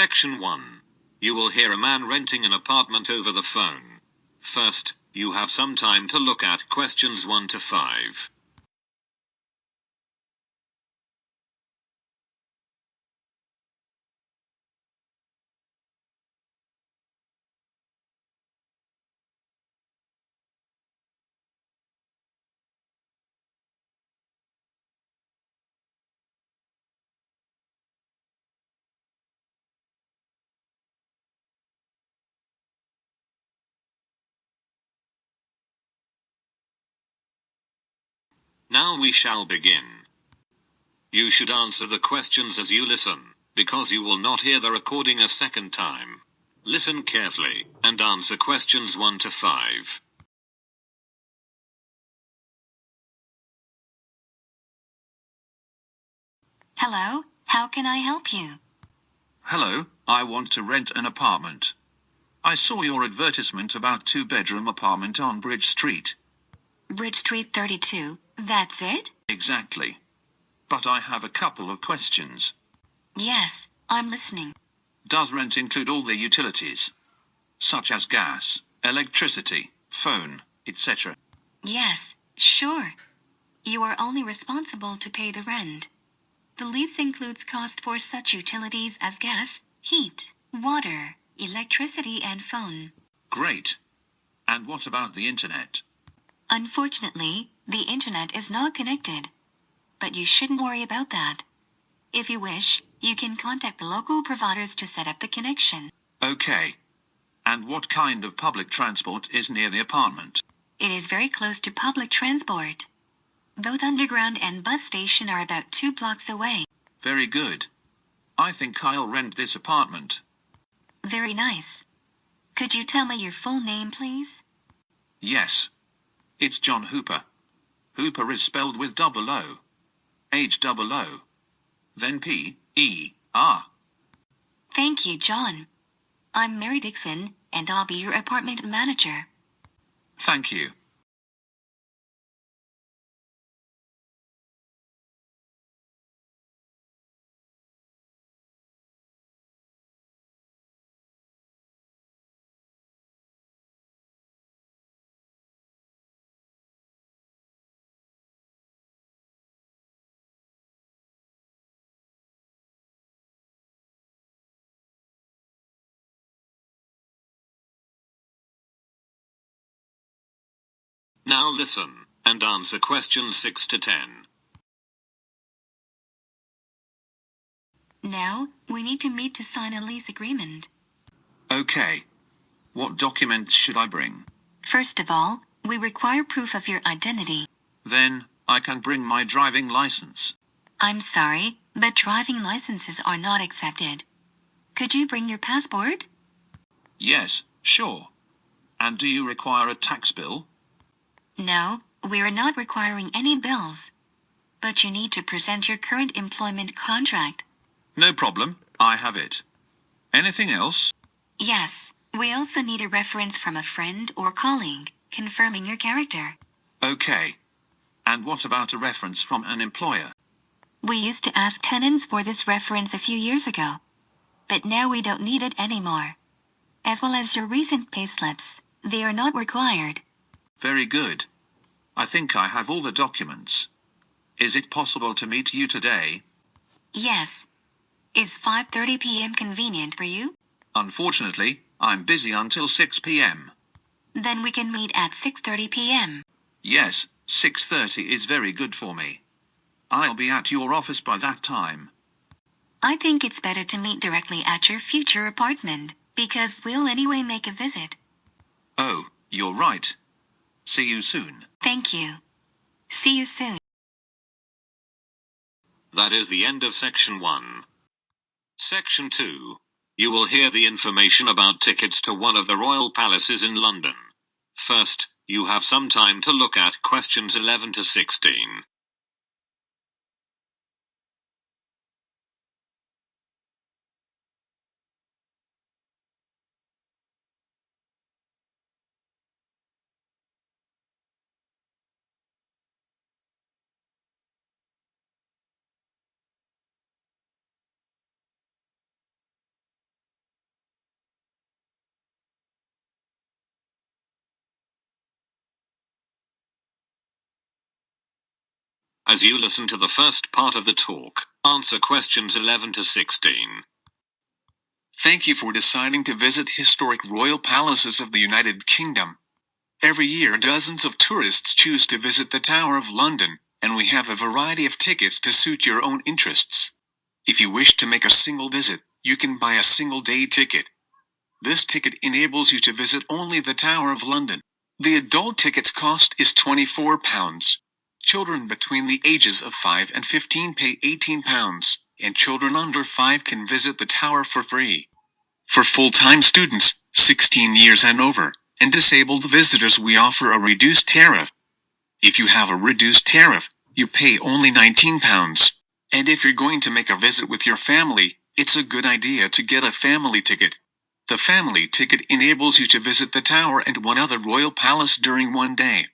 Section 1. You will hear a man renting an apartment over the phone. First, you have some time to look at questions 1 to 5. Now we shall begin. You should answer the questions as you listen, because you will not hear the recording a second time. Listen carefully, and answer questions 1 to 5. Hello, how can I help you? Hello, I want to rent an apartment. I saw your advertisement about two-bedroom apartment on Bridge Street. Bridge Street 32, that's it? Exactly. But I have a couple of questions. Yes, I'm listening. Does rent include all the utilities? Such as gas, electricity, phone, etc. Yes, sure. You are only responsible to pay the rent. The lease includes cost for such utilities as gas, heat, water, electricity, and phone. Great. And what about the internet? Unfortunately, the internet is not connected. But you shouldn't worry about that. If you wish, you can contact the local providers to set up the connection. Okay. And what kind of public transport is near the apartment? It is very close to public transport. Both underground and bus station are about 2 blocks away. Very good. I think I'll rent this apartment. Very nice. Could you tell me your full name, please? Yes. It's John Hooper. Hooper is spelled with double O. H-double-O. Then P-E-R. Thank you, John. I'm Mary Dixon, and I'll be your apartment manager. Thank you. Now listen, and answer questions 6 to 10. Now, we need to meet to sign a lease agreement. Okay. What documents should I bring? First of all, we require proof of your identity. Then, I can bring my driving license. I'm sorry, but driving licenses are not accepted. Could you bring your passport? Yes, sure. And do you require a tax bill? No, we're not requiring any bills. But you need to present your current employment contract. No problem, I have it. Anything else? Yes, we also need a reference from a friend or colleague, confirming your character. Okay. And what about a reference from an employer? We used to ask tenants for this reference a few years ago. But now we don't need it anymore. As well as your recent payslips, they are not required. Very good. I think I have all the documents. Is it possible to meet you today? Yes. Is 5:30 p.m. convenient for you? Unfortunately, I'm busy until 6 p.m. Then we can meet at 6:30 p.m. Yes, 6:30 is very good for me. I'll be at your office by that time. I think it's better to meet directly at your future apartment, because we'll anyway make a visit. Oh, you're right. See you soon. Thank you. See you soon. That is the end of Section 1. Section 2. You will hear the information about tickets to one of the royal palaces in London. First, you have some time to look at questions 11 to 16. As you listen to the first part of the talk, answer questions 11 to 16. Thank you for deciding to visit historic royal palaces of the United Kingdom. Every year dozens of tourists choose to visit the Tower of London, and we have a variety of tickets to suit your own interests. If you wish to make a single visit, you can buy a single-day ticket. This ticket enables you to visit only the Tower of London. The adult ticket's cost is £24. Children between the ages of 5 and 15 pay £18, and children under 5 can visit the tower for free. For full-time students, 16 years and over, and disabled visitors we offer a reduced tariff. If you have a reduced tariff, you pay only £19. And if you're going to make a visit with your family, it's a good idea to get a family ticket. The family ticket enables you to visit the tower and one other royal palace during one day.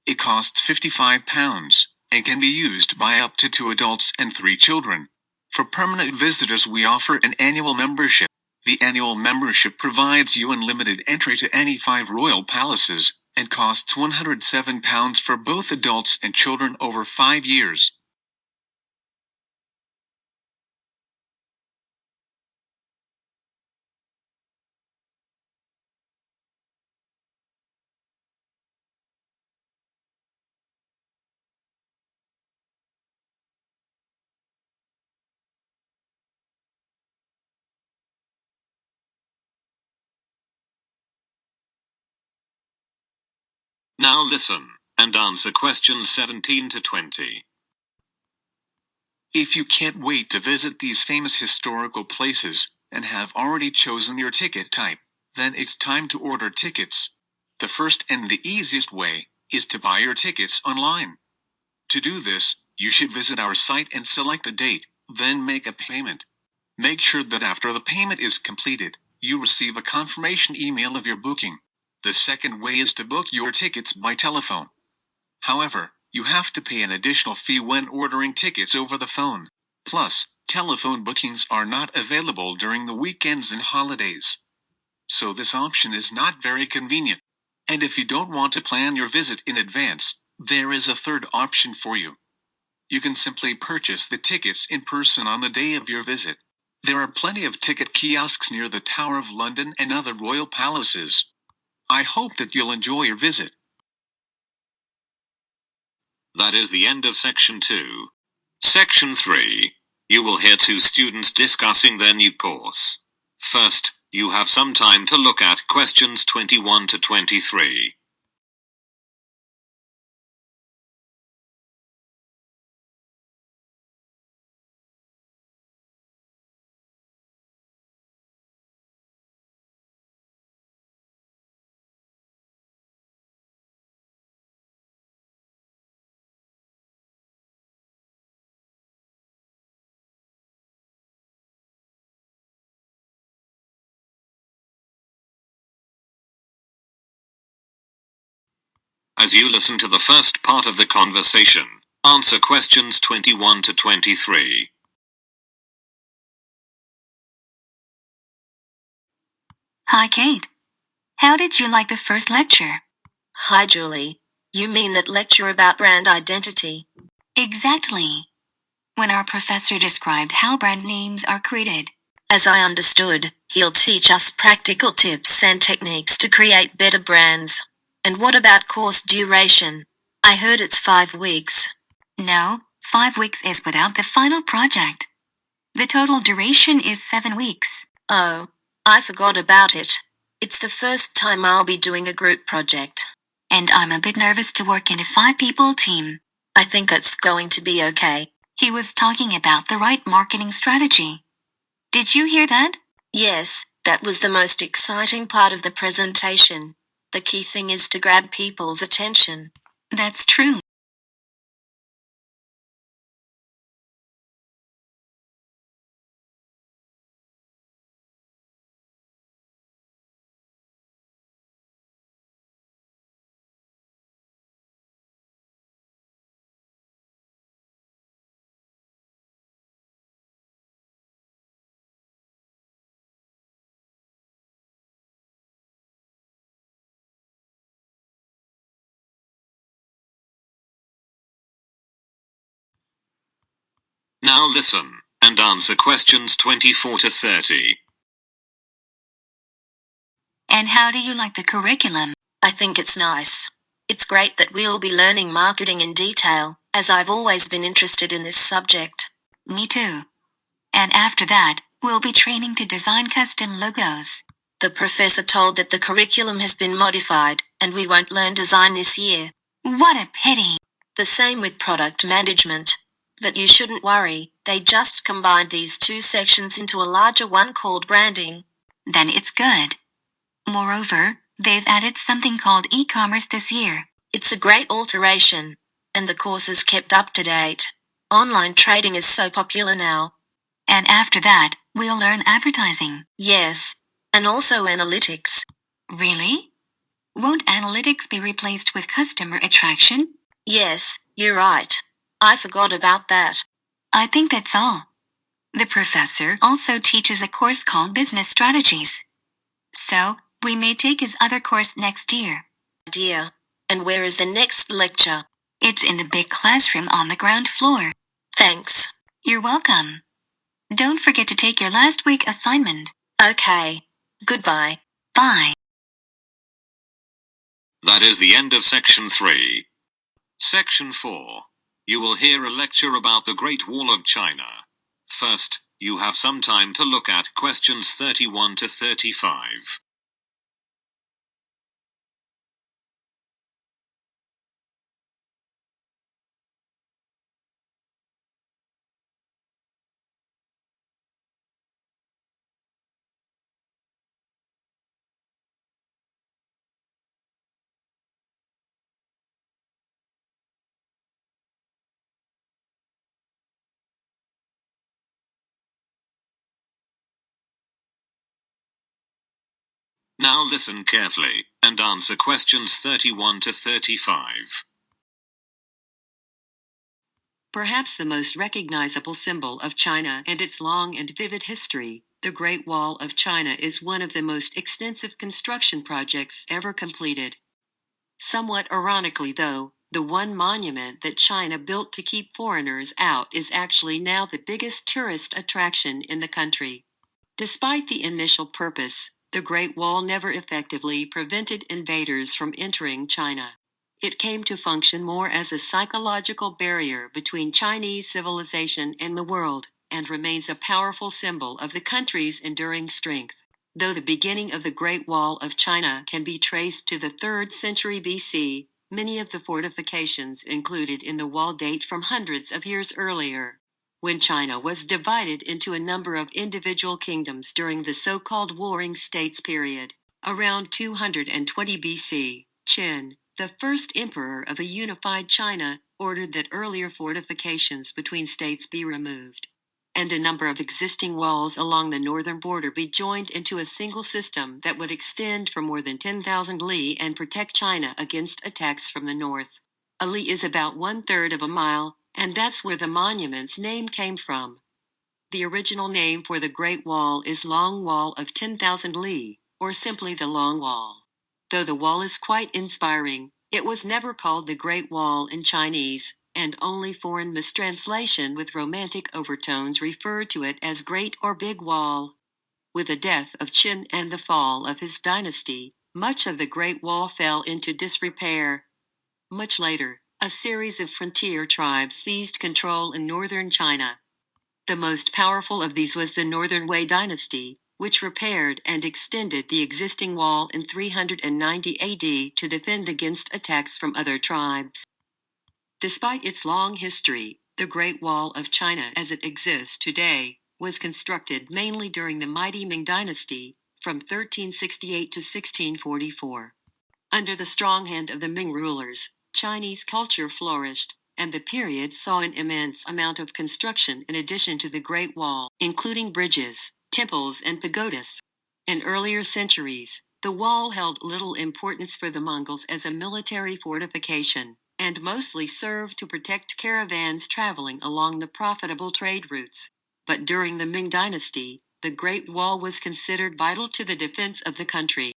It costs £55, and can be used by up to 2 adults and 3 children. For permanent visitors we offer an annual membership. The annual membership provides you unlimited entry to any 5 royal palaces, and costs £107 for both adults and children over 5 years. Now listen, and answer questions 17 to 20. If you can't wait to visit these famous historical places, and have already chosen your ticket type, then it's time to order tickets. The first and the easiest way is to buy your tickets online. To do this, you should visit our site and select a date, then make a payment. Make sure that after the payment is completed, you receive a confirmation email of your booking. The second way is to book your tickets by telephone. However, you have to pay an additional fee when ordering tickets over the phone. Plus, telephone bookings are not available during the weekends and holidays. So this option is not very convenient. And if you don't want to plan your visit in advance, there is a third option for you. You can simply purchase the tickets in person on the day of your visit. There are plenty of ticket kiosks near the Tower of London and other royal palaces. I hope that you'll enjoy your visit. That is the end of section 2. Section 3. You will hear 2 students discussing their new course. First, you have some time to look at questions 21 to 23. As you listen to the first part of the conversation, answer questions 21 to 23. Hi, Kate. How did you like the first lecture? Hi, Julie. You mean that lecture about brand identity? Exactly. When our professor described how brand names are created. As I understood, he'll teach us practical tips and techniques to create better brands. And what about course duration? I heard it's 5 weeks. No, 5 weeks is without the final project. The total duration is 7 weeks. Oh, I forgot about it. It's the first time I'll be doing a group project. And I'm a bit nervous to work in a 5-people team. I think it's going to be okay. He was talking about the right marketing strategy. Did you hear that? Yes, that was the most exciting part of the presentation. The key thing is to grab people's attention. That's true. Now listen and answer questions 24 to 30. And how do you like the curriculum? I think it's nice. It's great that we'll be learning marketing in detail, as I've always been interested in this subject. Me too. And after that, we'll be training to design custom logos. The professor told that the curriculum has been modified, and we won't learn design this year. What a pity. The same with product management. But you shouldn't worry, they just combined these two sections into a larger one called branding. Then it's good. Moreover, they've added something called e-commerce this year. It's a great alteration, and the course is kept up to date. Online trading is so popular now. And after that, we'll learn advertising. Yes, and also analytics. Really? Won't analytics be replaced with customer attraction? Yes, you're right. I forgot about that. I think that's all. The professor also teaches a course called Business Strategies. So, we may take his other course next year. Dear. And where is the next lecture? It's in the big classroom on the ground floor. Thanks. You're welcome. Don't forget to take your last week assignment. Okay. Goodbye. Bye. That is the end of section 3. Section 4. You will hear a lecture about the Great Wall of China. First, you have some time to look at questions 31 to 35. Now listen carefully and answer questions 31 to 35. Perhaps the most recognizable symbol of China and its long and vivid history, the Great Wall of China is one of the most extensive construction projects ever completed. Somewhat ironically though, the one monument that China built to keep foreigners out is actually now the biggest tourist attraction in the country. Despite the initial purpose, the Great Wall never effectively prevented invaders from entering China. It came to function more as a psychological barrier between Chinese civilization and the world, and remains a powerful symbol of the country's enduring strength. Though the beginning of the Great Wall of China can be traced to the 3rd century BC, many of the fortifications included in the wall date from hundreds of years earlier, when China was divided into a number of individual kingdoms during the so-called Warring States period. Around 220 BC, Qin, the first emperor of a unified China, ordered that earlier fortifications between states be removed, and a number of existing walls along the northern border be joined into a single system that would extend for more than 10,000 li and protect China against attacks from the north. A li is about 1/3 of a mile, and that's where the monument's name came from. The original name for the Great Wall is Long Wall of 10,000 li, or simply the Long Wall. Though the wall is quite inspiring, it was never called the Great Wall in Chinese, and only foreign mistranslation with romantic overtones referred to it as Great or Big Wall. With the death of Qin and the fall of his dynasty, much of the Great Wall fell into disrepair. Much later, a series of frontier tribes seized control in northern China. The most powerful of these was the Northern Wei dynasty, which repaired and extended the existing wall in 390 AD to defend against attacks from other tribes. Despite its long history, the Great Wall of China as it exists today was constructed mainly during the mighty Ming dynasty, from 1368 to 1644. Under the strong hand of the Ming rulers, Chinese culture flourished, and the period saw an immense amount of construction in addition to the Great Wall, including bridges, temples and pagodas. In earlier centuries, the wall held little importance for the Mongols as a military fortification, and mostly served to protect caravans traveling along the profitable trade routes. But during the Ming dynasty, the Great Wall was considered vital to the defense of the country.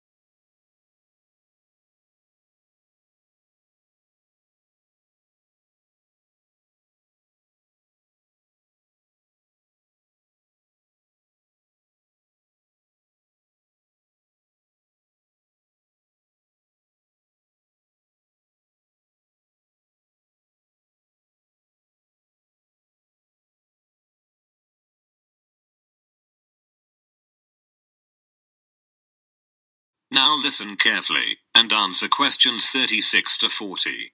Now listen carefully, and answer questions 36 to 40.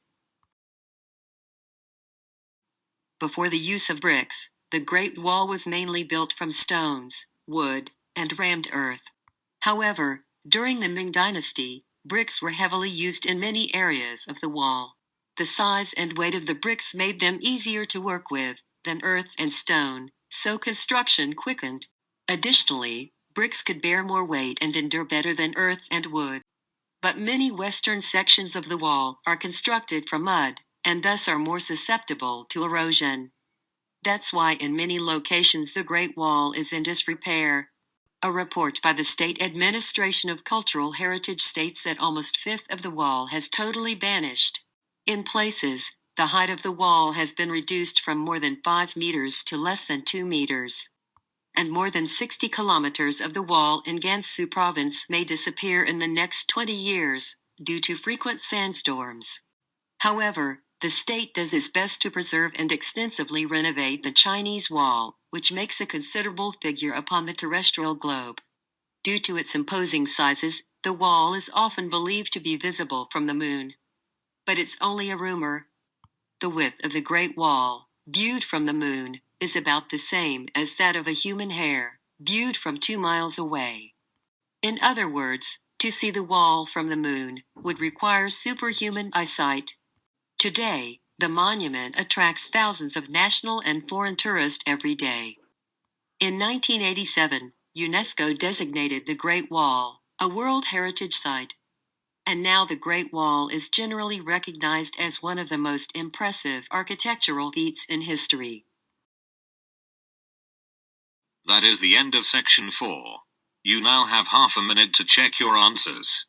Before the use of bricks, the Great Wall was mainly built from stones, wood, and rammed earth. However, during the Ming Dynasty, bricks were heavily used in many areas of the wall. The size and weight of the bricks made them easier to work with than earth and stone, so construction quickened. Additionally, bricks could bear more weight and endure better than earth and wood. But many western sections of the wall are constructed from mud, and thus are more susceptible to erosion. That's why in many locations the Great Wall is in disrepair. A report by the State Administration of Cultural Heritage states that almost a fifth of the wall has totally vanished. In places, the height of the wall has been reduced from more than 5 meters to less than 2 meters. And more than 60 kilometers of the wall in Gansu province may disappear in the next 20 years, due to frequent sandstorms. However, the state does its best to preserve and extensively renovate the Chinese Wall, which makes a considerable figure upon the terrestrial globe. Due to its imposing sizes, the wall is often believed to be visible from the moon. But it's only a rumor. The width of the Great Wall, viewed from the moon, is about the same as that of a human hair, viewed from 2 miles away. In other words, to see the wall from the moon would require superhuman eyesight. Today, the monument attracts thousands of national and foreign tourists every day. In 1987, UNESCO designated the Great Wall a World Heritage Site. And now the Great Wall is generally recognized as one of the most impressive architectural feats in history. That is the end of section 4. You now have half a minute to check your answers.